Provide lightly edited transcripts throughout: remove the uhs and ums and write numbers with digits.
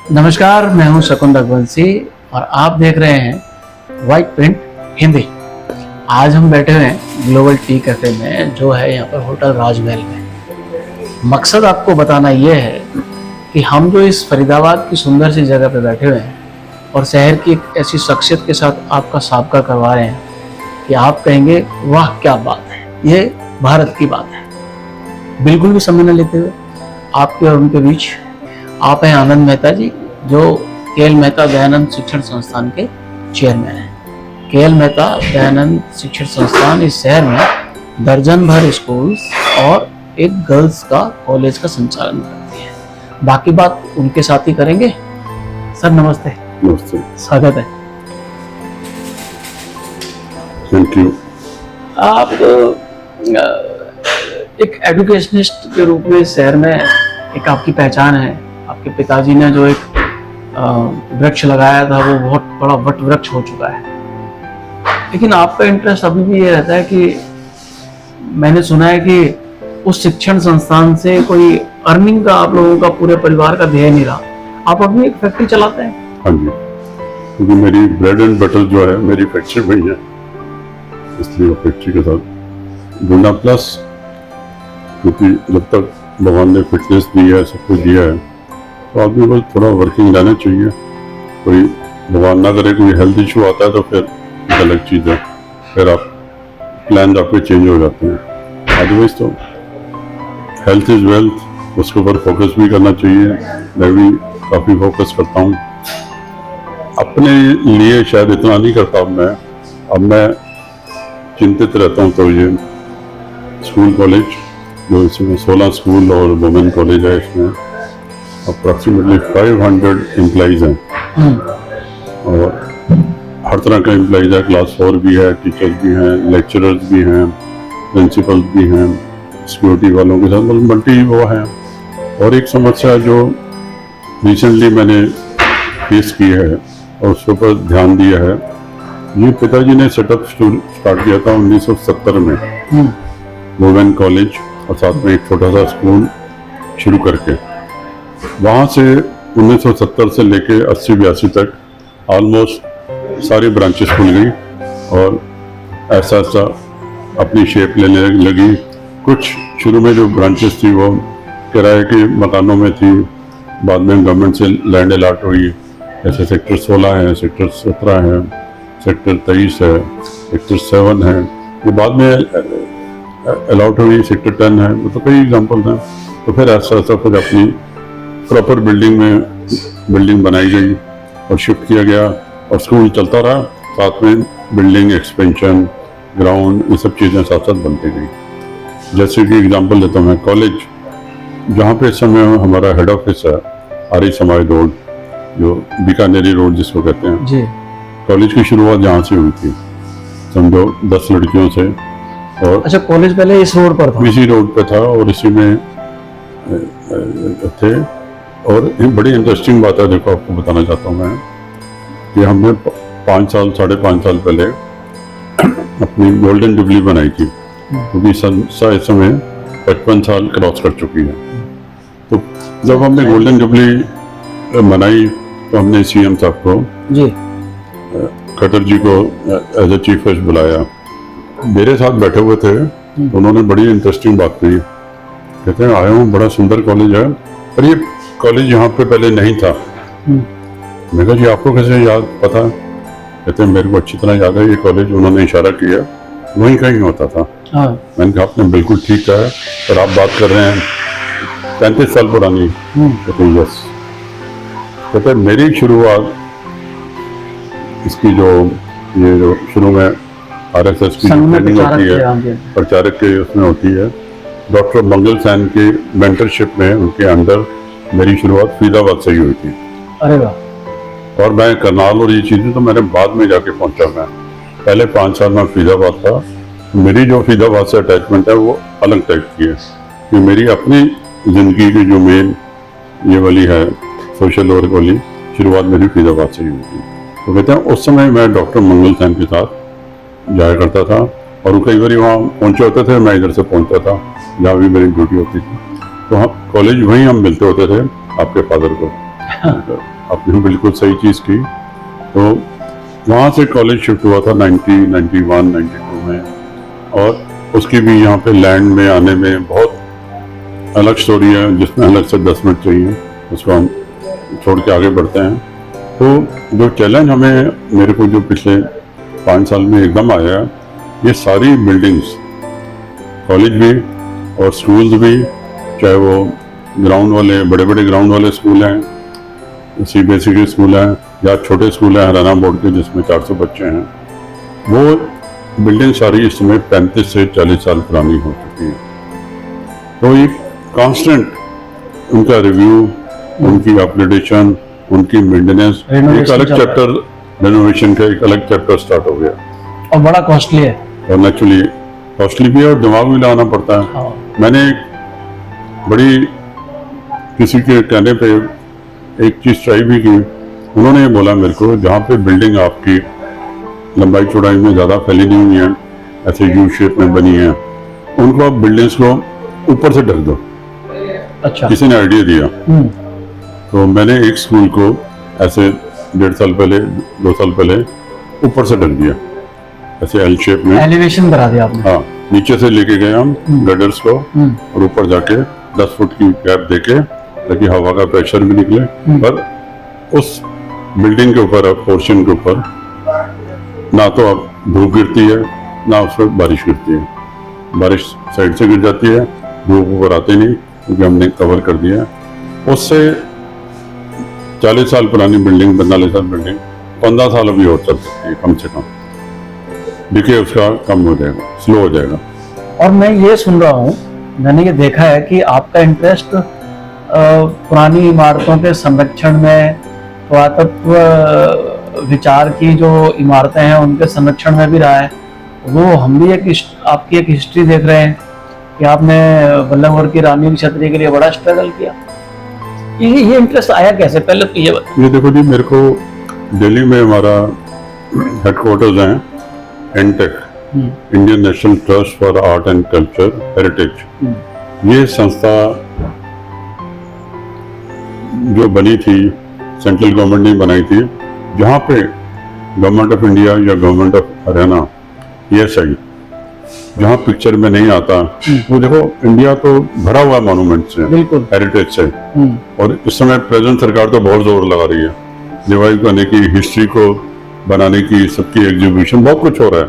नमस्कार, मैं हूं शकुन रघुवंशी और आप देख रहे हैं वाइट प्रिंट हिंदी। आज हम बैठे हुए हैं ग्लोबल टी कैफे में, जो है यहाँ पर होटल राजमहल में। मकसद आपको बताना ये है कि हम जो इस फरीदाबाद की सुंदर सी जगह पे बैठे हुए हैं और शहर की एक ऐसी शख्सियत के साथ आपका साबका करवा रहे हैं कि आप कहेंगे वाह क्या बात है, ये भारत की बात है। बिल्कुल भी समय न लेते हुए आपके और उनके बीच आप हैं आनंद मेहता जी, जो के.एल. मेहता दयानंद शिक्षण संस्थान के चेयरमैन हैं। के.एल. मेहता दयानंद शिक्षण संस्थान इस शहर में दर्जन भर स्कूल्स और एक गर्ल्स का कॉलेज का संचालन करती है। बाकी बात उनके साथ ही करेंगे। सर नमस्ते। नमस्ते। स्वागत है। Thank you. आप एक एजुकेशनिस्ट के रूप में इस शहर में एक आपकी पहचान है। आपके पिताजी ने जो एक वृक्ष लगाया था वो बहुत बड़ा वट वृक्ष हो चुका है, लेकिन आपका इंटरेस्ट अभी भी ये रहता है कि मैंने सुना है कि उस शिक्षण संस्थान से कोई अर्निंग का आप लोगों का पूरे परिवार का ध्येय नहीं रहा। आप अभी एक फैक्ट्री चलाते हैं। हाँ जी, क्योंकि मेरी ब्रेड एंड बटर जो है मेरी फैक्ट्री वही है, इसलिए वो फैक्ट्री के साथ जुड़ना। प्लस क्योंकि जब तक भगवान ने फिटनेस दी है, सब कुछ दिया है, तो आदमी को थोड़ा वर्किंग रहना चाहिए। कोई भगवान ना करे कोई हेल्थ इशू आता है तो फिर अलग चीज़ है, फिर आप प्लान आपके चेंज हो जाते हैं। अदरवाइज तो हेल्थ इज़ वेल्थ, उसके ऊपर फोकस भी करना चाहिए। मैं भी काफ़ी फोकस करता हूँ अपने लिए, शायद इतना नहीं करता अब मैं चिंतित रहता हूँ। तो ये स्कूल कॉलेज जो इसमें 16 स्कूल और वुमेन कॉलेज है, इसमें अप्रॉक्सीमेटली 500 एम्प्लॉइज हैं और हर तरह का एम्प्लॉइज है। क्लास 4 भी है, टीचर्स भी हैं, लेक्चरर्स भी हैं, प्रिंसिपल भी हैं, सिक्योरिटी वालों के साथ मल्टी वो है। और एक समस्या जो रिसेंटली मैंने फेस की है और उसके ऊपर ध्यान दिया है, ये पिताजी ने सेटअप स्टार्ट किया था 1970 में वुमेन कॉलेज और साथ में एक छोटा सा स्कूल शुरू करके। वहाँ से 1970 से लेके 80-82 तक ऑलमोस्ट सारी ब्रांचेस खुल गई और ऐसा अपनी शेप लेने लगी। कुछ शुरू में जो ब्रांचेस थी वो किराए के मकानों में थी, बाद में गवर्नमेंट से लैंड अलाट हुई। जैसे सेक्टर 16 है, सेक्टर 17 है, सेक्टर 23 है, सेक्टर 7 है, वो बाद में अलाउट हुई, सेक्टर 10 है, वो तो कई एग्जाम्पल हैं। तो फिर ऐसा फिर अपनी प्रॉपर बिल्डिंग बनाई गई और शिफ्ट किया गया और स्कूल चलता रहा, साथ में बिल्डिंग एक्सपेंशन, ग्राउंड, ये सब चीज़ें साथ साथ बनती गई। जैसे कि एग्जांपल देता हूँ मैं, कॉलेज जहाँ पे इस समय हमारा हेड ऑफिस है, आर्य समाज रोड, जो बीकानेरी रोड जिसको कहते हैं जी। कॉलेज की शुरुआत जहाँ से हुई थी, समझो 10 लड़कियों से। और अच्छा, कॉलेज पहले इस रोड पर था? इसी रोड पे था और इसी में थे। और एक बड़ी इंटरेस्टिंग बात है, देखो आपको बताना चाहता हूँ मैं, कि हमने 5.5 साल पहले अपनी गोल्डन जुबली बनाई थी, क्योंकि इस समय 55 साल क्रॉस कर चुकी है। तो जब हमने गोल्डन जुबली बनाई तो हमने सीएम साहब को जी, खट्टर जी को एज ए चीफ गेस्ट बुलाया। मेरे साथ बैठे हुए थे, उन्होंने बड़ी इंटरेस्टिंग बात कही। कहते हैं आया हूँ, बड़ा सुंदर कॉलेज है, पर ये कॉलेज यहाँ पे पहले नहीं था। मैं कहा जी आपको कैसे याद पता? कहते हैं मेरे को अच्छी तरह याद है, ये कॉलेज, उन्होंने इशारा किया, वहीं कहीं होता था। मैंने कहा आपने बिल्कुल ठीक कहा है, पर आप बात कर रहे हैं 35 साल पुरानी। कहते हैं यस। कहते हैं मेरी शुरुआत इसकी जो शुरू में RSS की ट्रेनिंग होती है, प्रचारक के उसमें होती है, डॉक्टर मंगल सैन के मेंटरशिप में, उनके अंडर मेरी शुरुआत फरीदाबाद से ही हुई थी। अरे वाह। और मैं करनाल और ये चीज़ें तो मैंने बाद में जाके पहुंचा। मैं पहले 5 साल में फरीदाबाद था। मेरी जो फरीदाबाद से अटैचमेंट है वो अलग टाइप की है, कि मेरी अपनी ज़िंदगी की जो मेन ये वाली है सोशल वर्क वाली शुरुआत मेरी फरीदाबाद से ही हुई थी। तो कहते हैं उस समय मैं डॉक्टर मंगल सैन के साथ जाया करता था और कई बार वहाँ पहुँचे होते थे, मैं इधर से पहुँचता था जहाँ भी मेरी ड्यूटी होती थी। तो हम कॉलेज वहीं हम मिलते होते थे आपके फादर को। आपने बिल्कुल सही चीज़ की। तो वहाँ से कॉलेज शिफ्ट हुआ था 1991, 92 में, और उसकी भी यहाँ पे लैंड में आने में बहुत अलग स्टोरी है, जिसमें अलग से 10 मिनट चाहिए, उसको हम छोड़ के आगे बढ़ते हैं। तो जो चैलेंज हमें मेरे को जो पिछले 5 साल में एकदम आया, ये सारी बिल्डिंग्स, कॉलेज भी और स्कूल्स भी, चाहे वो ग्राउंड वाले, बड़े बड़े ग्राउंड वाले स्कूल हैं, CBSE के स्कूल हैं, या छोटे स्कूल हैं हरियाणा बोर्ड के जिसमें 400 बच्चे हैं, वो बिल्डिंग सारी इस समय 35 से 40 साल पुरानी हो चुकी है। तो एक कांस्टेंट उनका रिव्यू, उनकी अपग्रेडेशन, उनकी मेंटेनेंस, एक अलग चैप्टर, रेनोवेशन का एक अलग चैप्टर स्टार्ट हो गया, और बड़ा कॉस्टली है। और नेचुरली कॉस्टली भी है और दिमाग भी लगाना पड़ता है। हाँ। मैंने बड़ी किसी के कहने पे एक चीज़ ट्राई भी की। उन्होंने ये बोला मेरे को, जहाँ पे बिल्डिंग आपकी लंबाई चौड़ाई में ज़्यादा फैली नहीं हुई है, ऐसे यू शेप में बनी है, उनको आप बिल्डिंग्स को ऊपर से ढक दो। अच्छा। किसी ने आइडिया दिया, तो मैंने एक स्कूल को ऐसे 1.5 साल पहले, 2 साल पहले ऊपर से ढक दिया, ऐसे एल शेप में, एलिवेशन करा दिया आपने। हाँ, नीचे से लेके गए हम गडर्स को, और ऊपर जाके 10 फुट की गैप देके, ताकि हवा का प्रेशर भी निकले, पर उस बिल्डिंग के ऊपर, पोर्शन के ऊपर ना तो अब धूप गिरती है, ना उस पर बारिश गिरती है। बारिश साइड से गिर जाती है, धूप ऊपर आती नहीं, क्योंकि हमने कवर कर दिया है। उससे 40 साल पुरानी बिल्डिंग, 45 साल बिल्डिंग 15 साल अभी और चल सकती है कम से कम। देखिए उसका कम हो जाएगा, स्लो हो जाएगा। और मैं ये सुन रहा हूँ, मैंने ये देखा है कि आपका इंटरेस्ट पुरानी इमारतों के संरक्षण में, पुरातत्व विचार की जो इमारतें हैं उनके संरक्षण में भी रहा है। वो हम भी आपकी एक हिस्ट्री देख रहे हैं कि आपने बल्लभगढ़ की रानी की छतरी के लिए बड़ा स्ट्रगल किया। ये इंटरेस्ट आया कैसे, पहले तो ये बताइए। ये देखो जी, मेरे को दिल्ली में हमारा हेडक्वार्टर्स हैं, NTech, Indian national trust for art and culture heritage. ये संस्था जो बनी थी, सेंट्रल गवर्नमेंट ने बनाई थी, जहाँ पे गवर्नमेंट ऑफ इंडिया या गवर्नमेंट ऑफ हरियाणा, ESI, जहाँ पिक्चर में नहीं आता, वो देखो इंडिया तो भरा हुआ मॉन्यूमेंट से, बिल्कुल, हेरिटेज से। और इस समय प्रेजेंट सरकार तो बहुत जोर लगा रही है रिवाइव करने की, हिस्ट्री को बनाने की, सबकी एग्जीबिशन, बहुत कुछ हो रहा है।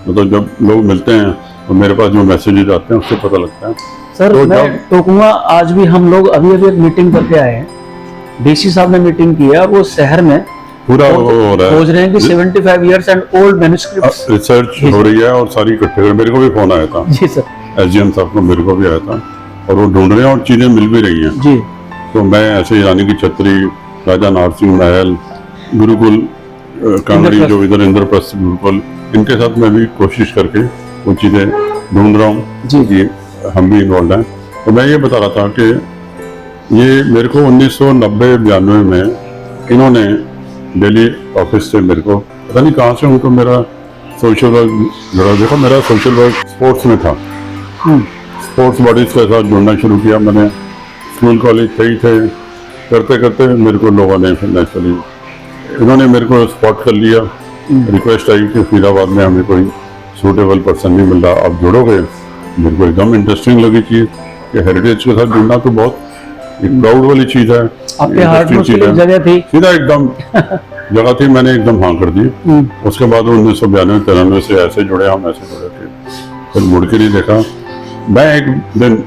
मतलब जब लोग मिलते हैं तो मेरे पास जो मैसेजेस आते हैं उससे पता लगता है। सर तो मैं टोकूंगा, आज भी हम लोग अभी एक मीटिंग करके आए हैं, DC साहब ने मीटिंग की है, और वो शहर में पूरा हो रहा है, खोज रहे हैं कि 75 years and old manuscripts research हो रही है, और सारी इकट्ठे कर, मेरे को भी फोन आया था जी सर, SGM साहब को, मेरे को भी आया था, और वो ढूंढ रहे हैं और चीजें मिल भी रही हैं जी। तो मैं ऐसे रानी की छतरी, राजा नारसिंह महल, गुरुकुल कांगड़ी जो इधर इंद्रप्रस्थ गुरुकुल, इनके साथ मैं भी कोशिश करके वो चीजें ढूंढ रहा हूँ जी। कि हम भी इन्वॉल्व हैं। तो मैं ये बता रहा था कि ये मेरे को 1990-92 में इन्होंने दिल्ली ऑफिस से, मेरे को पता नहीं कहाँ से उनको मेरा सोशल वर्क जुड़ा। देखो मेरा सोशल वर्क स्पोर्ट्स में था, स्पोर्ट्स बॉडीज के साथ जुड़ना शुरू किया मैंने, स्कूल कॉलेज थे ही थे, करते करते मेरे को लोगों ने फिर नेचुरली इन्होंने मेरे को स्पॉट कर लिया। रिक्वेस्ट आई कि फरीदाबाद में हमें कोई सूटेबल पर्सन नहीं मिल रहा, आप जुड़ोगे। मेरे को एकदम इंटरेस्टिंग लगी चीज़ कि हेरिटेज के साथ जुड़ना तो बहुत एक प्राउड वाली चीज़ है, आपके हार्ट में उसके लिए जगह थी, सीधा एकदम जगह थी, मैंने एकदम हाँ कर दी। उसके बाद 1992-93 से ऐसे जुड़े हम, ऐसे जुड़े थे, फिर मुड़ के नहीं देखा। मैं एक दिन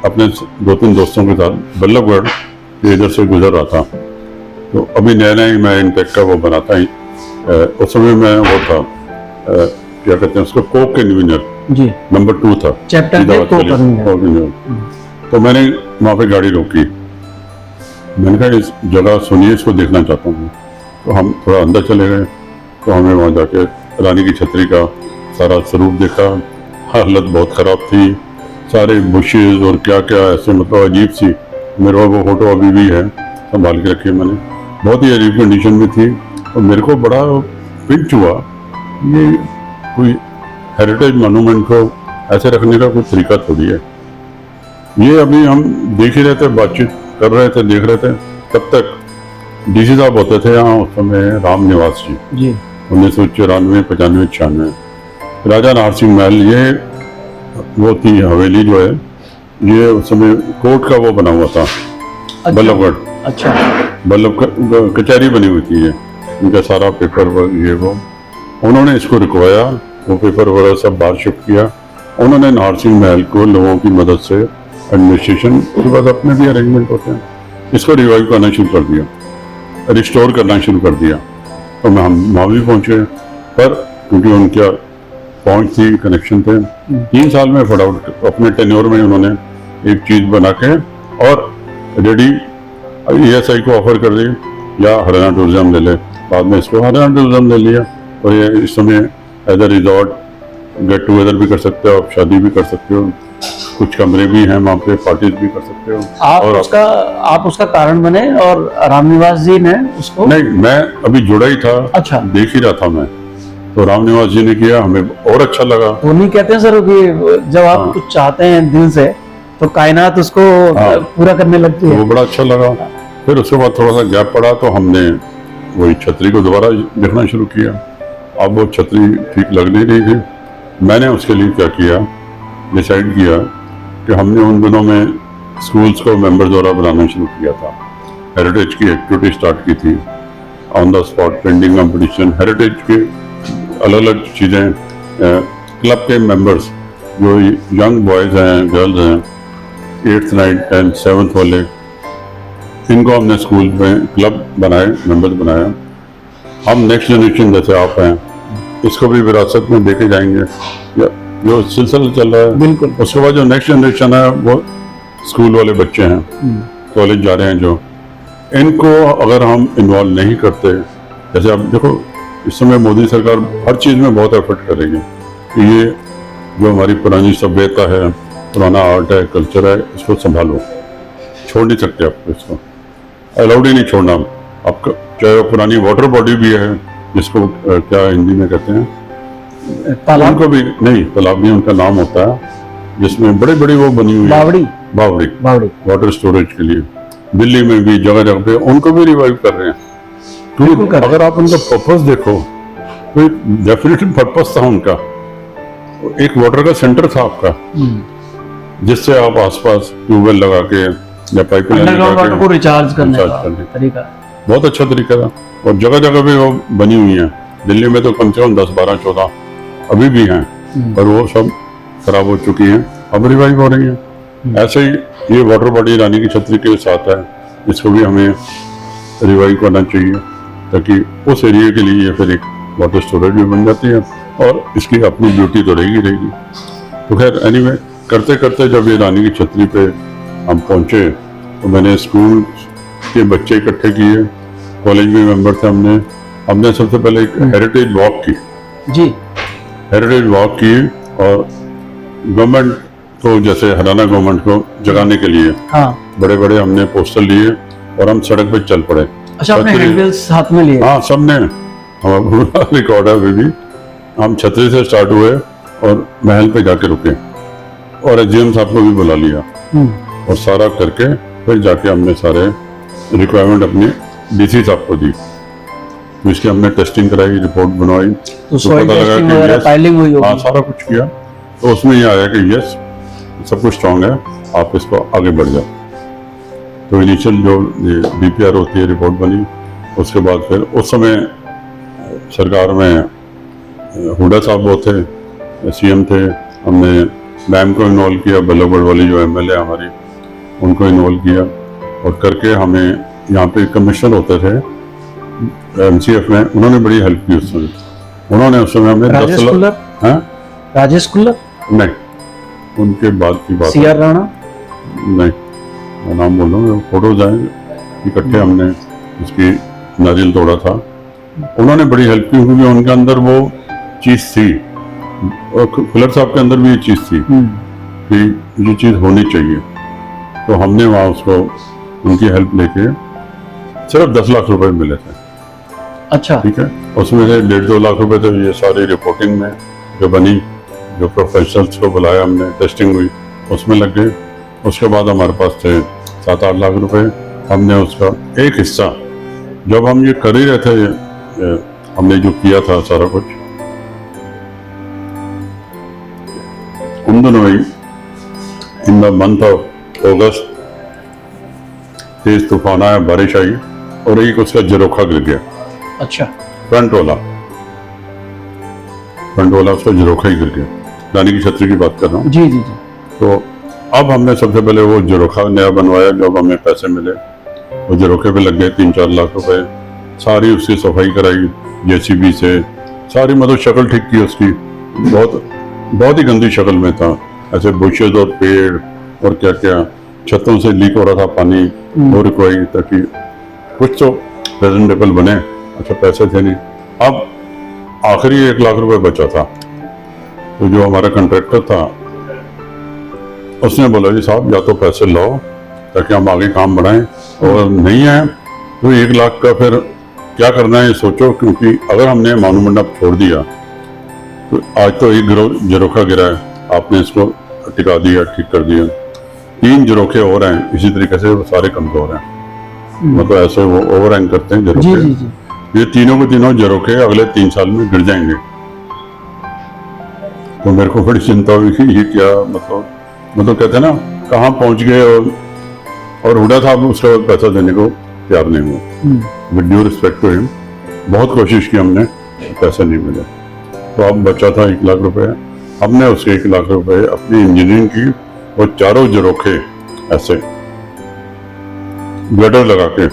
अपने 2-3 दोस्तों के साथ बल्लभगढ़ के इधर से गुजर रहा था, तो अभी नया नया ही मैं इनटेक का वो बनाता ही, उस समय मैं वो था क्या कहते हैं उसको, कोक कन्वीनर जी, नंबर 2 था, चैप्टर के कोक कन्वीनर। तो मैंने वहाँ पे गाड़ी रोकी, मैंने कहा इस जगह सुनिए, इसको देखना चाहता हूँ। तो हम थोड़ा अंदर चले गए, तो हमें वहाँ जाके रानी की छतरी का सारा स्वरूप देखा। हालत बहुत ख़राब थी, सारे बुशेज और क्या क्या ऐसे, मतलब अजीब सी। मेरे पास वो फोटो अभी भी है, संभाल के रखी है मैंने, बहुत ही अजीब कंडीशन में थी। और मेरे को बड़ा पिंच हुआ, ये कोई हेरिटेज मोनूमेंट को ऐसे रखने का कोई तरीका थोड़ी है। ये अभी हम देख ही रहे थे, बातचीत कर रहे थे, देख रहे थे, तब तक डीसी साहब होते थे यहाँ उस समय राम निवास जी, जी 1994, 95, 96। राजा नाहर सिंह महल, ये वो थी हवेली जो है, ये उस समय कोर्ट का वो बना हुआ था, बल्लभगढ़। अच्छा बल्लभ कचहरी बनी हुई थी ये, इनका सारा पेपर वर्क ये वो, उन्होंने इसको रुकवाया, वो पेपर वगैरह सब बाहर शिफ्ट किया। उन्होंने नाहर सिंह महल को लोगों की मदद से, एडमिनिस्ट्रेशन के बाद अपने भी अरेंजमेंट होते हैं, इसको रिवाइव करना शुरू कर दिया, रिस्टोर करना शुरू कर दिया। तो हम वहाँ भी पहुँचे, पर क्योंकि उनका पहुँच थी, कनेक्शन थे, 3 साल में फटाफट अपने टेन्योर में उन्होंने एक चीज़ बना के और रेडी ESI को ऑफर कर दी, या हरियाणा टूरिज्म ले ले। बाद में इसको हरियाणा टूरिज्म ले लिया, और ये इस समय as a resort get together भी कर सकते हो, आप शादी भी कर सकते हो, कुछ कमरे भी हैं वहाँ पे, पार्टीज भी कर सकते हो। और आप उसका कारण बने और रामनिवास जी ने उसको? नहीं, मैं अभी जुड़ा ही था, अच्छा, देख ही रहा था मैं, तो रामनिवास जी ने किया, हमें और अच्छा लगा। वो नहीं कहते हैं सर कि जब आप कुछ चाहते हैं दिल से तो कायनात उसको पूरा करने लगती है। वो बड़ा अच्छा लगा। फिर उसके बाद थोड़ा सा गैप पड़ा, तो हमने वही छतरी को दोबारा देखना शुरू किया। अब वो छतरी ठीक लग नहीं रही थी, मैंने उसके लिए क्या किया, डिसाइड किया कि हमने उन दिनों में स्कूल्स को मेंबर द्वारा बनाना शुरू किया था। हेरिटेज की एक्टिविटी स्टार्ट की थी, on the spot painting competition, heritage के अलग अलग चीज़ें, क्लब के मेंबर्स जो यंग बॉयज़ हैं, गर्ल्स हैं, 8th, 9th, 10th, 7th वाले, इनको हमने स्कूल में क्लब बनाए, मेंबर्स बनाया। हम नेक्स्ट जनरेशन जैसे आप हैं, इसको भी विरासत में देके जाएंगे, जो सिलसिला चल रहा है। बिल्कुल। उसके बाद जो नेक्स्ट जनरेशन है वो स्कूल वाले बच्चे हैं, कॉलेज जा रहे हैं, जो इनको अगर हम इन्वॉल्व नहीं करते, जैसे अब देखो इस समय मोदी सरकार हर चीज़ में बहुत एफर्ट करेगी कि ये जो हमारी पुरानी सभ्यता है, पुराना आर्ट है, कल्चर है, इसको संभालो, छोड़ नहीं सकते आप इसको, अलाउड ही नहीं छोड़ना आपका। चाहे वो पुरानी वाटर बॉडी भी है, जिसको क्या हिंदी में कहते हैं, तालाब, उनको भी नहीं, तालाब भी उनका नाम होता है, जिसमें बड़ी बड़ी वो बनी हुई है, बावड़ी वाटर स्टोरेज के लिए। दिल्ली में भी जगह जगह पे उनको भी रिवाइव कर रहे हैं, क्योंकि अगर आप उनका पर्पस देखो तो डेफिनेटली पर्पस था उनका, एक वाटर का सेंटर था आपका, जिससे आप आसपास ट्यूबवेल लगा के या पाइपलाइन लगा के वाटर को रिचार्ज करने का तरीका बहुत अच्छा तरीका था। और जगह जगह पे वो बनी हुई है, दिल्ली में तो कम से कम 10, 12, 14 अभी भी हैं, पर वो सब खराब हो चुकी हैं, अब रिवाइव हो रही हैं। ऐसे ही ये वाटर बॉडी रानी की छतरी के साथ है, इसको भी हमें रिवाइव करना चाहिए, ताकि उस एरिया के लिए फिर एक वाटर स्टोरेज भी बन जाती है, और इसकी अपनी ब्यूटी तो रहेगी। तो खैर एनीवे, करते करते जब ये रानी की छतरी पे हम पहुँचे, तो मैंने स्कूल के बच्चे इकट्ठे किए, कॉलेज में मेंबर थे, हमने सबसे पहले एक हेरिटेज वॉक की जी, हेरिटेज वॉक की, और गवर्नमेंट को, जैसे हरियाणा गवर्नमेंट को जगाने के लिए बड़े बड़े हमने पोस्टर लिए और हम सड़क पे चल पड़े। अच्छा, आपने हैंडबिल्स साथ में लिए? हाँ, सबने, हमारा रिकॉर्ड है अभी भी। हम छतरी से स्टार्ट हुए और महल पे जाके रुके, और SGM साहब को भी बुला लिया, और सारा करके फिर जाके हमने सारे रिक्वायरमेंट अपनी DC साहब को दी। तो इसकी हमने टेस्टिंग कराई, रिपोर्ट बनवाई, तो पता लगा कि यस, फाइलिंग हुई होगी, हाँ सारा कुछ किया, तो उसमें ये आया कि यस सब कुछ स्ट्रॉन्ग है, आप इसको आगे बढ़ जाओ। तो इनिशियल जो DPR होती है, रिपोर्ट बनी, उसके बाद फिर उस समय सरकार में हुडा साहब वो थे, CM थे, हमने मैम को इन्वॉल्व किया, बल्लभगढ़ वाली जो MLA हमारी, उनको इन्वॉल्व किया, और करके हमें यहाँ पे कमिश्नर होते थे MCF में, उन्होंने बड़ी हेल्प की उस समय। उन्होंने उस समय हमें राजेश कुल्लर नहीं, उनके बाद की बात, CR राणा नहीं, मैं नाम बोल रहा हूँ, फोटोज आए इकट्ठे, हमने उसकी नारियल तोड़ा था, उन्होंने बड़ी हेल्प की, क्योंकि उनके अंदर वो चीज़ थी, और कुल्लर साहब के अंदर भी ये चीज़ थी कि ये चीज़ होनी चाहिए। तो हमने वहाँ उसको, उनकी हेल्प लेके सिर्फ 10 लाख रुपए मिले थे। अच्छा, ठीक है, उसमें से 1.5-2 लाख रुपए तो ये सारी रिपोर्टिंग में जो बनी, जो प्रोफेशनल्स को बुलाया हमने, टेस्टिंग हुई, उसमें लग गए। उसके बाद हमारे पास थे 7-8 लाख रुपए, हमने उसका एक हिस्सा जब हम ये कर ही रहे थे, हमने जो किया था सारा कुछ, उन दिनों ही in the month of August तेज तूफान आया, बारिश आई और एक उसका झरोखा गिर गया। अच्छा। फ्रंट वाला उसका झरोखा ही गिर गया। रानी की छतरी की बात कर रहा हूँ। जी जी जी। तो अब हमने सबसे पहले वो झरोखा नया बनवाया, जब हमें पैसे मिले वो झरोखे पे लग गए 3-4 लाख रुपए। सारी उसकी सफाई कराई जेसीबी से, सारी मतलब शक्ल ठीक की उसकी। बहुत ही गंदी शक्ल में था, ऐसे बुशेज और पेड़ और क्या क्या, छतों से लीक हो रहा था पानी, वो रिक्वायरी, ताकि कुछ तो प्रेजेंटेबल बने। अच्छा, पैसे थे नहीं। अब आखिरी 1 लाख रुपए बचा था, तो जो हमारा कॉन्ट्रैक्टर था उसने बोला जी साहब या तो पैसे लाओ ताकि हम आगे काम बढ़ाएं, और नहीं है तो 1 लाख का फिर क्या करना है ये सोचो, क्योंकि अगर हमने मानू मंडप छोड़ दिया तो आज तो एक झरोखा गिरा है, आपने इसको टिका दिया, ठीक कर दिया, 3 झरोखे और हैं इसी तरीके से, वो सारे कमजोर हैं, मतलब ऐसे वो ओवर हैंग करते हैं झरोखे। जी जी जी। ये तीनों के तीनों झरोखे अगले 3 साल में गिर जाएंगे। तो मेरे को बड़ी चिंता हुई कि ये क्या, मतलब कहते हैं ना कहाँ पहुंच गए, और हुडा साहब उसका पैसा देने को तैयार नहीं हुआ। With due respect to him, बहुत कोशिश की हमने, पैसा नहीं मिला। तो अब बचा था 1 लाख रुपए, हमने उसके 1 लाख रुपए अपनी इंजीनियरिंग की, और चारों झरोखे ऐसे गटर लगा के,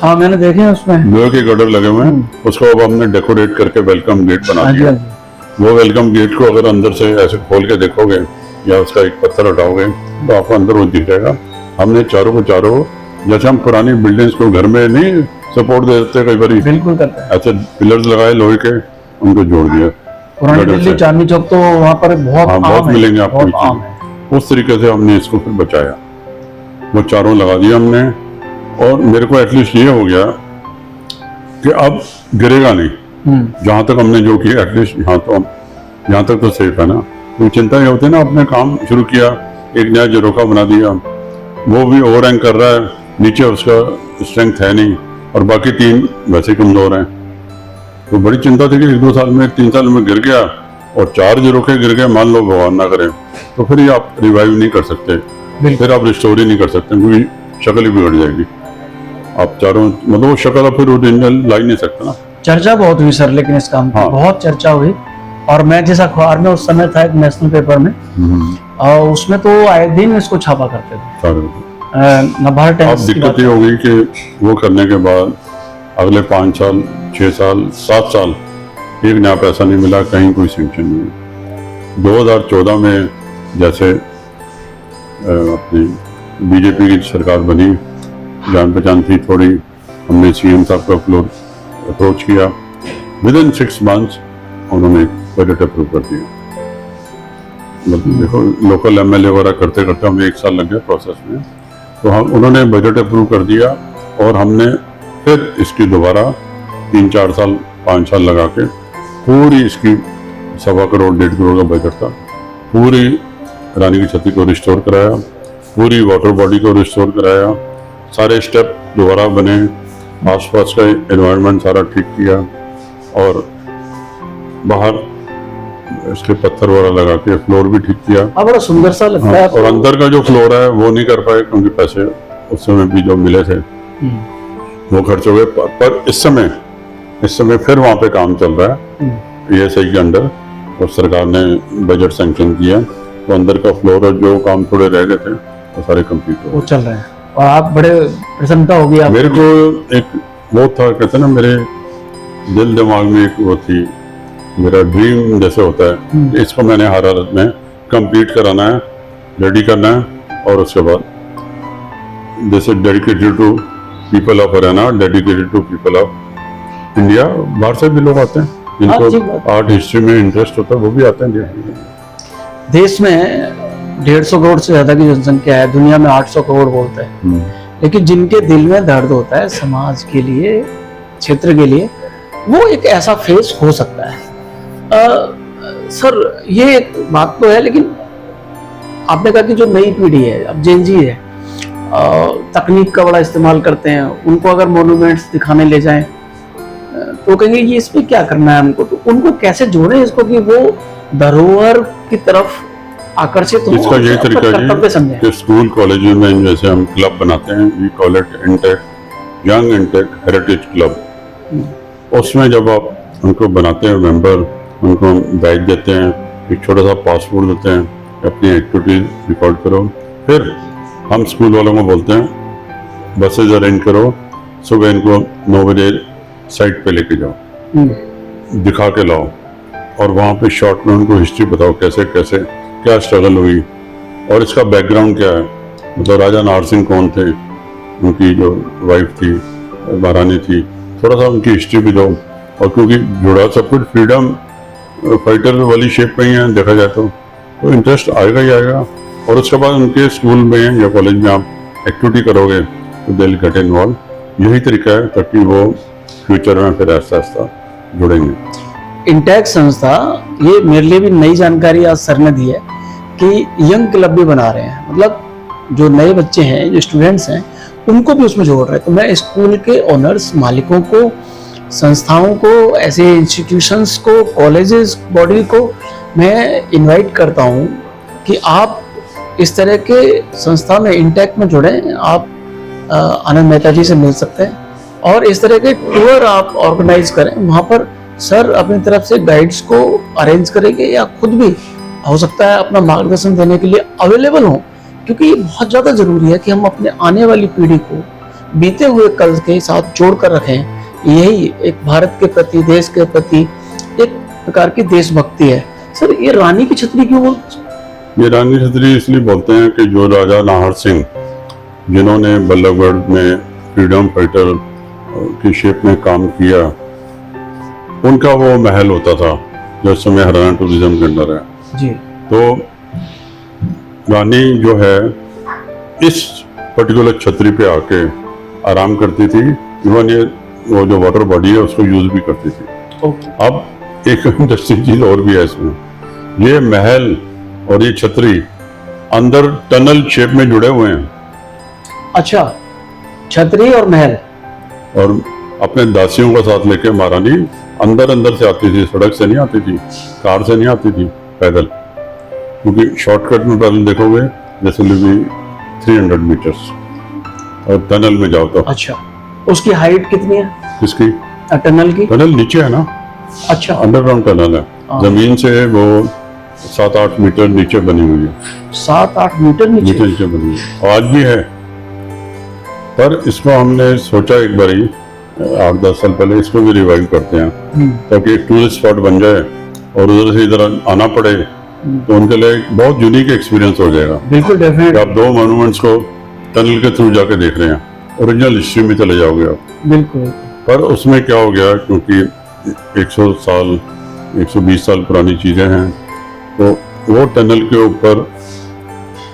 हाँ मैंने देखे हैं उसमें लोहे के गटर लगे हुए हैं, उसको अब हमने डेकोरेट करके वेलकम गेट बना हाँ जी दिया। हाँ जी। वो वेलकम गेट को अगर अंदर से ऐसे खोल के देखोगे या उसका एक पत्थर हटाओगे तो आपको अंदर वो दिख जाएगा। हमने चारों को चारों, जैसे हम पुरानी बिल्डिंग्स को घर में नहीं सपोर्ट दे देते कई बार, बिल्कुल करते हैं। ऐसे पिलर्स लगाए लोहे के, उनको जोड़ दिया। पुरानी गटर दिल्ली से। चांदनी चौक तो वहाँ पर बहुत हाँ, आम बहुत है, मिलेंगे आपको बहुत ये आम है। चीज़। उस तरीके से हमने इसको फिर बचाया, वो चारों लगा दिया हमने, और मेरे को एटलीस्ट ये हो गया कि अब गिरेगा नहीं। जहाँ तक हमने जो किया एटलीस्ट यहाँ तक तो सेफ है ना। तो चिंता ये होती है ना, अपने काम शुरू किया, एक नया झरोखा बना दिया, वो भी ओवर हैंग कर रहा है, नीचे उसका स्ट्रेंथ है नहीं, और बाकी 3 वैसे कमजोर हैं। तो बड़ी चिंता थी कि 1-2 साल में 3 साल में गिर गया, और 4 झरोखे गिर गए, मान लो भगवान ना करे, तो फिर ये आप रिवाइव नहीं कर सकते, फिर आप रिस्टोर ही नहीं कर सकते, क्योंकि शक्ल ही बिगड़ जाएगी। आप चारों मतलब वो शक्ल आप फिर ओरिजिनल ला ही नहीं सकते ना। चर्चा बहुत हुई सर, लेकिन इस काम की हाँ। बहुत चर्चा हुई, और मैं जिस अखबार में उस समय था, एक नेशनल पेपर में, और उसमें तो आए दिन इसको छापा करते थे। सारे नभार अब टाइम्स की दिक्कत बात ये हो गई कि वो करने के बाद अगले 5 साल 6 साल 7 साल एक नया पैसा नहीं मिला, कहीं कोई सैंक्शन नहीं। 2014 में जैसे अपनी बीजेपी की सरकार बनी, जान पहचान थी थोड़ी, हमने सीएम साहब को अप्रोच किया, विद इन 6 मंथ्स उन्होंने बजट अप्रूव कर दिया। मतलब देखो, लोकल एमएलए वगैरह करते करते हमें 1 साल लग गया प्रोसेस में, तो हम उन्होंने बजट अप्रूव कर दिया, और हमने फिर इसकी दोबारा 3-4 साल 5 साल लगा के पूरी इसकी 1.25 करोड़ 1.5 करोड़ का बजट था, पूरी रानी की छतरी को रिस्टोर कराया, पूरी वाटर बॉडी को रिस्टोर कराया, सारे स्टेप दोबारा बने, आसपास का एनवायरनमेंट सारा ठीक किया, और बाहर इसके पत्थर वगैरह लगा के फ्लोर भी ठीक किया। अब बड़ा सुंदर सा लगता है। और अंदर का जो फ्लोर है वो नहीं कर पाए, क्योंकि पैसे उस समय भी जो मिले थे वो खर्च हो गए। पर इस समय फिर वहाँ पे काम चल रहा है पीएसआई के अंडर, और सरकार ने बजट सैंक्शन किया, तो अंदर का फ्लोर और जो काम थोड़े रह गए थे वो सारे कंप्लीट हो वो चल रहे हैं, और आप बड़े प्रसन्नता होगी आप। मेरे को एक वो था, कहते ना, मेरे दिल दिमाग में एक वो थी, मेरा ड्रीम जैसे होता है कि इसको मैंने हर हालत में कंप्लीट कराना है, रेडी करना है, और उसके बाद this is dedicated to people of Haryana, dedicated to people of India. बाहर से भी लोग आते हैं जिनको आर्ट हिस्ट्री में इंटरेस्ट होता है, वो भी आते हैं। देश में 150 करोड़ से ज्यादा की जनसंख्या है, दुनिया में 800 करोड़ बोलते हैं, लेकिन जिनके दिल में दर्द होता है समाज के लिए, क्षेत्र के लिए, वो एक ऐसा फेस हो सकता है। सर ये एक बात तो है, लेकिन आपने कहा कि जो नई पीढ़ी है, अब जेन जी है, तकनीक का बड़ा इस्तेमाल करते हैं। उनको अगर मोन्यूमेंट्स दिखाने ले जाएं तो कहेंगे ये इसमें क्या करना है हमको, तो उनको कैसे जोड़ें इसको कि वो धरोहर की तरफ आकर्षित हो। इसका यही तरीका कर्तव्य है समझें। कि स्कूल कॉलेज में जैसे हम क्लब बनाते हैं, we call it INTACH, young INTACH heritage club. उसमें जब आप उनको बनाते हैं मेंबर, उनको बैच देते हैं, एक छोटा सा पासपोर्ट देते हैं, अपनी एक्टिविटीज रिकॉर्ड करो, फिर हम स्कूल वालों को बोलते हैं बसेज अरेंज करो, सुबह इनको 9 बजे साइट पे लेके जाओ, दिखा के लाओ, और वहाँ पे शॉर्ट में उनको हिस्ट्री बताओ, कैसे कैसे क्या स्ट्रगल हुई और इसका बैकग्राउंड क्या है, मतलब राजा नाहर सिंह कौन थे, उनकी जो वाइफ थी महारानी थी, थोड़ा सा उनकी हिस्ट्री भी दो। और क्योंकि जुड़ा सब कुछ फ्रीडम फाइटर वाली शेप में ही है देखा जाए तो इंटरेस्ट आएगा ही आएगा। और उसके बाद उनके स्कूल में या कॉलेज में आप एक्टिविटी करोगे तो दे विल गेट इन्वॉल्व। यही तरीका है ताकि वो फ्यूचर में फिर ऐसा ऐसा जुड़ेंगे। इंटेक संस्था, ये मेरे लिए भी नई जानकारी आज सर ने दी है कि यंग क्लब भी बना रहे हैं, मतलब जो नए बच्चे हैं, जो स्टूडेंट्स हैं, उनको भी उसमें जोड़ रहे हैं। तो मैं स्कूल के ओनर्स, मालिकों को, संस्थाओं को, ऐसे इंस्टीट्यूशंस को, कॉलेजेस बॉडी को मैं इनवाइट करता हूँ कि आप इस तरह के संस्था में, इंटेक में जुड़ें। आप आनंद मेहता जी से मिल सकते हैं और इस तरह के टूर आप ऑर्गेनाइज करें। वहाँ पर सर अपनी तरफ से गाइड्स को अरेंज करेंगे या खुद भी हो सकता है अपना मार्गदर्शन देने के लिए अवेलेबल हों, क्योंकि ये बहुत ज़्यादा ज़रूरी है कि हम अपने आने वाली पीढ़ी को बीते हुए कल के साथ जोड़ कर रखें। यही एक भारत के प्रति, देश के प्रति एक प्रकार की देशभक्ति है। सर ये रानी की छतरी क्यों बोलते? ये रानी की छतरी इसलिए बोलते हैं कि जो राजा नाहर सिंह, जिन्होंने बल्लभगढ़ में फ्रीडम फाइटर की शेप में काम किया, उनका वो महल होता था जो इस समय हरियाणा टूरिज्म के अंदर है जी। तो रानी जो है इस पर्टिकुलर छतरी पे आके आराम करती थी। इवन ये वो जो वाटर बॉडी है उसको यूज भी करती थी। अब एक इंटरेस्टिंग चीज और भी है इसमें, ये महल और ये छतरी अंदर टनल शेप में जुड़े हुए हैं। अच्छा, छतरी और महल। और अपने दासियों को साथ लेके महारानी अंदर अंदर से आती थी, सड़क से नहीं आती थी, कार से नहीं आती थी, पैदल। क्योंकि शॉर्टकट में पैदल देखोगे जैसे लगी 300 मीटर्स और टनल में जाओ तो। अच्छा, उसकी हाइट कितनी है किसकी? टनल की? टनल नीचे है ना। अच्छा, अंडरग्राउंड टनल है, जमीन से वो 7-8 मीटर नीचे बनी हुई है। 7-8 मीटर नीचे? नीचे बनी है, आज भी है। पर इसको हमने सोचा एक बारी 8-10 साल पहले इसको भी रिवाइव करते हैं ताकि एक टूरिस्ट स्पॉट बन जाए और उधर से इधर आना पड़े तो उनके लिए एक बहुत यूनिक एक्सपीरियंस हो जाएगा। बिल्कुल डेफिनेट। आप 2 मॉन्यूमेंट्स को टनल के थ्रू जाके देख रहे हैं, ओरिजिनल हिस्ट्री में चले जाओगे आप। बिल्कुल। पर उसमें क्या हो गया, क्योंकि 100 साल 120 साल पुरानी चीजें हैं, तो वो टनल के ऊपर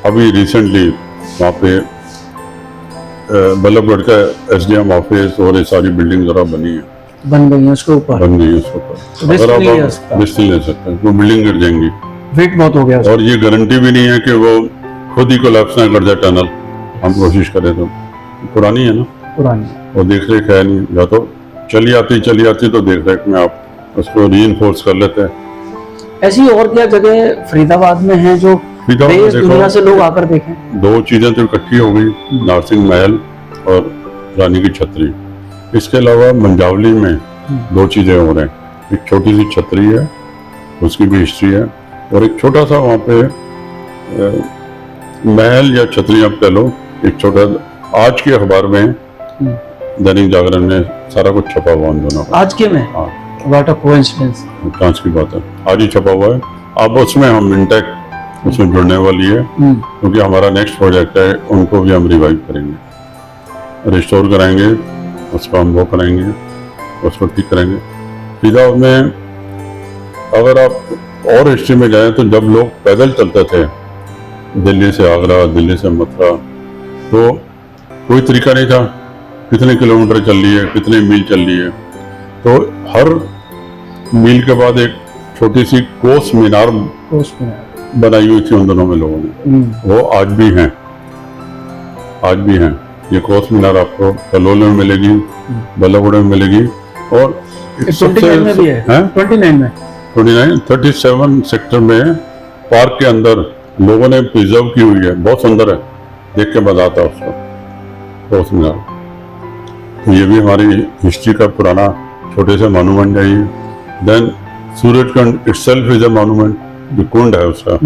अभी रिसेंटली वहाँ पे बल्लभगढ़ का SDM ऑफिस और ये सारी बिल्डिंग जरा बनी है, बन गई है उसके ऊपर। बन गई है उसके ऊपर। रिस्क अगर नहीं ले आप सकता। रिस्क नहीं ले सकते, वो बिल्डिंग गिर जाएंगी। वेट बहुत हो गया उसका। और ये गारंटी भी नहीं है कि वो खुद ही कोलैप्स ना कर जाए टनल, हम कोशिश करें तो। पुरानी है ना, पुरानी, और देख रेख है नहीं, या तो चली आती तो देख रेख में आप उसको रीइंफोर्स कर लेते हैं। ऐसी और क्या जगह फरीदाबाद में है जो फरीदाबाद में देश देखो, दुनिया से लोग आकर देखें? 2 चीजें तो इकट्ठी हो गई, नारसिंह महल और रानी की छतरी। इसके अलावा मंजावली में 2 चीजें हो रहे हैं। एक छोटी सी छतरी है, उसकी भी हिस्ट्री है, और एक छोटा सा वहाँ पे महल या छतरी आप कह लो, एक छोटा, आज के अखबार में दैनिक जागरण में सारा कुछ छपा हुआ उन दोनों का। आज के में? हाँ, व्हाट अ कोइंसिडेंस। चांस की बात है, आज ही छपा हुआ है। अब उसमें हम इंटेक उसमें जुड़ने वाली है, क्योंकि हमारा नेक्स्ट प्रोजेक्ट है, उनको भी हम रिवाइव करेंगे, रिस्टोर कराएंगे, उसको हम वो कराएंगे, उसको ठीक करेंगे। फरीदाबाद में अगर आप और हिस्ट्री में जाएं तो जब लोग पैदल चलते थे दिल्ली से आगरा, दिल्ली से मथुरा, तो कोई तरीका नहीं था कितने किलोमीटर चल रही है, कितने मील चल रही है। तो हर मील के बाद एक छोटी सी कोस मीनार बनाई हुई थी उन दोनों में लोगों ने, वो आज भी हैं। आज भी हैं। ये क्रॉस मीनार आपको कलोल में मिलेगी, बल्लभगढ़ में मिलेगी, और 29 में भी है, 29 में 37 सेक्टर में पार्क के अंदर लोगों ने प्रिजर्व की हुई है, बहुत सुंदर है, देख के मजा आता है उसको, क्रॉस मीनार। तो ये भी हमारी हिस्ट्री का पुराना छोटे से मॉन्यूमेंट है ये। Then Surajkund itself is a monument, जो कुंड है उसका,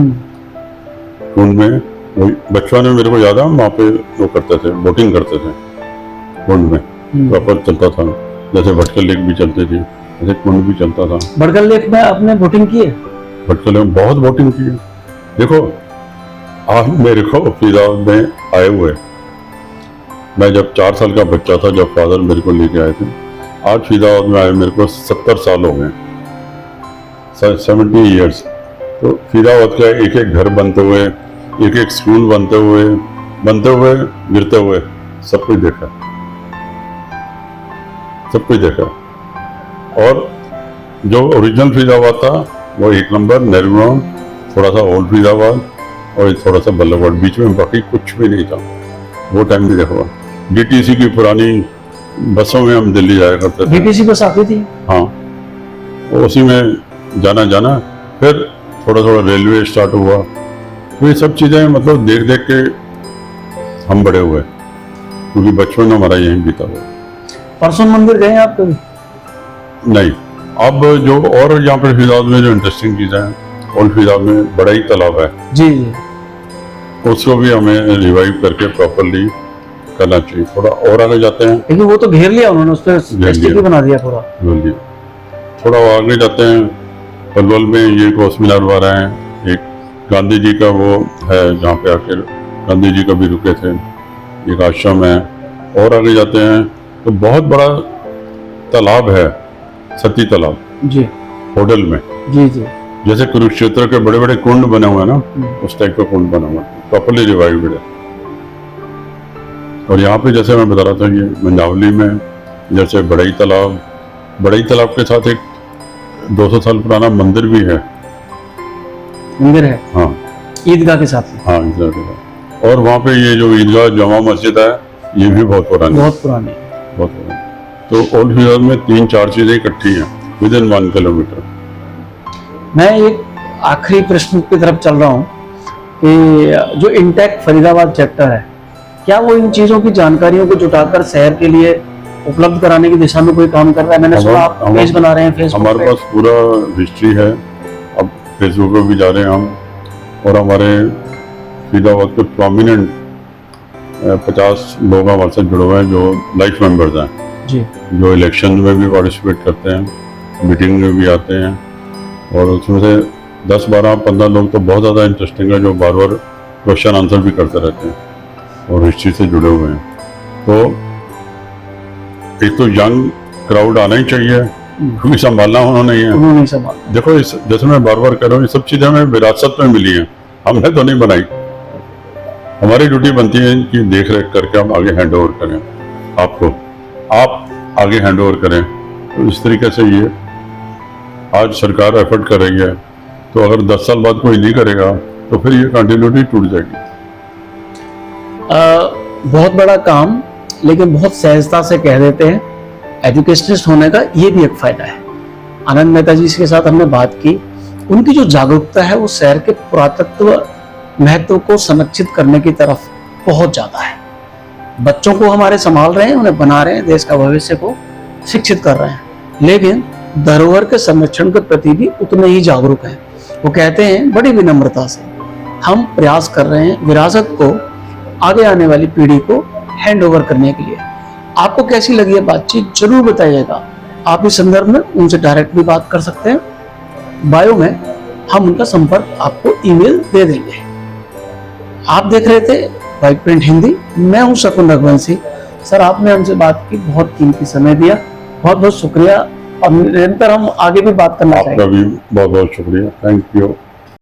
कुंड में वो बचपन में मेरे को याद है, हम वहाँ पे वो करते थे, बोटिंग करते थे कुंड में, प्रॉपर चलता था, जैसे भटकल लेक भी चलती थी ऐसे कुंड भी चलता था। भटकल लेक में आपने बोटिंग की है? भटकल लेक में बहुत बोटिंग की है। देखो आप मेरे को फरीदाबाद में आए हुए, मैं जब 4 साल का बच्चा था, जब फादर मेरे को लेके आए थे, आज फरीदाबाद में आए मेरे को 70 साल हो गए, 70 ईयर्स। तो फरीदाबाद का एक एक घर बनते हुए, एक एक स्कूल बनते हुए, गिरते हुए, सब कुछ देखा, सब कुछ देखा। और जो ओरिजिनल फरीदाबाद था वो 1 नंबर नेहरू ग्राउंड, थोड़ा सा ओल्ड फरीदाबाद और थोड़ा सा बल्लभगढ़, बीच में बाकी कुछ भी नहीं था। वो टाइम भी देखा, डीटीसी की पुरानी बसों में हम दिल्ली जाया करते थे। डीटीसी बस आती थी? हाँ, उसी में जाना, फिर थोड़ा थोड़ा रेलवे स्टार्ट हुआ। तो ये सब चीज़ें मतलब देख देख के हम बड़े हुए, क्योंकि बचपन हमारा यहीं बीता हुआ। परसों मंदिर गए आप कभी? नहीं, अब जो और यहाँ पर फरीदाबाद में जो इंटरेस्टिंग चीज़ें हैं, ओल्ड फरीदाबाद में बड़ा ही तालाब है जी, उसको भी हमें रिवाइव करके प्रॉपरली करना चाहिए। थोड़ा और आगे जाते हैं, लेकिन वो तो घेर लिया उन्होंने, उस पर STP बना दिया पूरा। थोड़ा आगे जाते हैं, पलवल में ये क्रॉस मीनार बना रहे हैं, एक गांधी जी का वो है जहाँ पे आकर गांधी जी कभी रुके थे, एक आश्रम है। और आगे जाते हैं तो बहुत बड़ा तालाब है, सती तालाब जी, होटल में, जी, जैसे कुरुक्षेत्र के बड़े बड़े कुंड बने हुए हैं ना, उस टाइप का कुंड बना हुआ है, प्रॉपरली रिवाइव्ड है। और यहाँ पे जैसे मैं बता रहा था, ये मंडावली में जैसे बड़ई तालाब के साथ एक 200 साल पुराना मंदिर भी है। मंदिर है? हाँ, ईदगाह के साथ में। हाँ, ईदगाह के साथ। और वहाँ पे ये जो ईदगाह जामा मस्जिद है, ये भी बहुत पुरानी। तो ओल्ड फरीदाबाद में 3-4 चीजें इकट्ठी हैं विदिन 1 किलोमीटर। मैं एक आखिरी प्रश्न की तरफ चल रहा हूँ कि जो इंटैक्ट फरीदाबाद चैप्टर है, क्या वो इन चीजों की जानकारियों को जुटाकर शहर के लिए उपलब्ध कराने की दिशा में कोई काम कर रहा है? मैंने सुना आप पेज बना रहे हैं फेसबुक पे। हमारे पास पूरा हिस्ट्री है, अब फेसबुक पे भी जा रहे हैं हम, और हमारे फरीदाबाद के प्रोमिनेंट 50 लोग हमारे साथ जुड़े हुए हैं जो लाइफ मेंबर्स हैं जी, जो इलेक्शन में भी पार्टिसिपेट करते हैं, मीटिंग में भी आते हैं। और उसमें से 10, 12, 15 लोग तो बहुत ज़्यादा इंटरेस्टिंग है, जो बार बार क्वेश्चन आंसर भी करते रहते हैं और हिस्ट्री से जुड़े हुए हैं। तो एक तो यंग क्राउड आना ही चाहिए, क्योंकि संभालना उन्होंने ही है। देखो इस, जैसे मैं बार बार कह रहा हूँ, ये सब चीज़ें हमें विरासत में मिली हैं, हमने तो नहीं बनाई। हमारी ड्यूटी बनती है कि देख रेख करके हम आगे हैंड ओवर करें आपको, आप आगे हैंड ओवर करें। तो इस तरीके से ये आज सरकार एफर्ट कर रही है, तो अगर 10 साल बाद कोई नहीं करेगा तो फिर ये कंटिन्यूटी टूट जाएगी। बहुत बड़ा काम, लेकिन बहुत सहजता से कह देते हैं। एजुकेशनिस्ट होने का ये भी एक फायदा है। आनंद मेहता जी के साथ हमने बात की, उनकी जो जागरूकता है वो शहर के पुरातत्व महत्व को संरक्षित करने की तरफ बहुत ज्यादा है। बच्चों को हमारे संभाल रहे हैं, उन्हें बना रहे हैं, देश का भविष्य को शिक्षित कर रहे हैं, लेकिन धरोहर के संरक्षण के प्रति भी उतने ही जागरूक हैं। वो कहते हैं बड़ी विनम्रता से, हम प्रयास कर रहे हैं विरासत को आगे आने वाली पीढ़ी को हैंड ओवर करने के लिए। आपको कैसी लगी है बातचीत, जरूर बताइएगा। आप इस संदर्भ में उनसे डायरेक्ट भी बात कर सकते हैं, बायो में हम उनका संपर्क आपको ईमेल दे देंगे। आप देख रहे थे व्हाइट प्रिंट हिंदी, मैं हूं शकुन रघुवंशी। सर, आपने हमसे बात की, बहुत कीमती समय दिया, बहुत बहुत शुक्रिया, और निरंतर हम आगे भी बात करना चाहेंगे। आपका भी बहुत बहुत शुक्रिया, थैंक यू।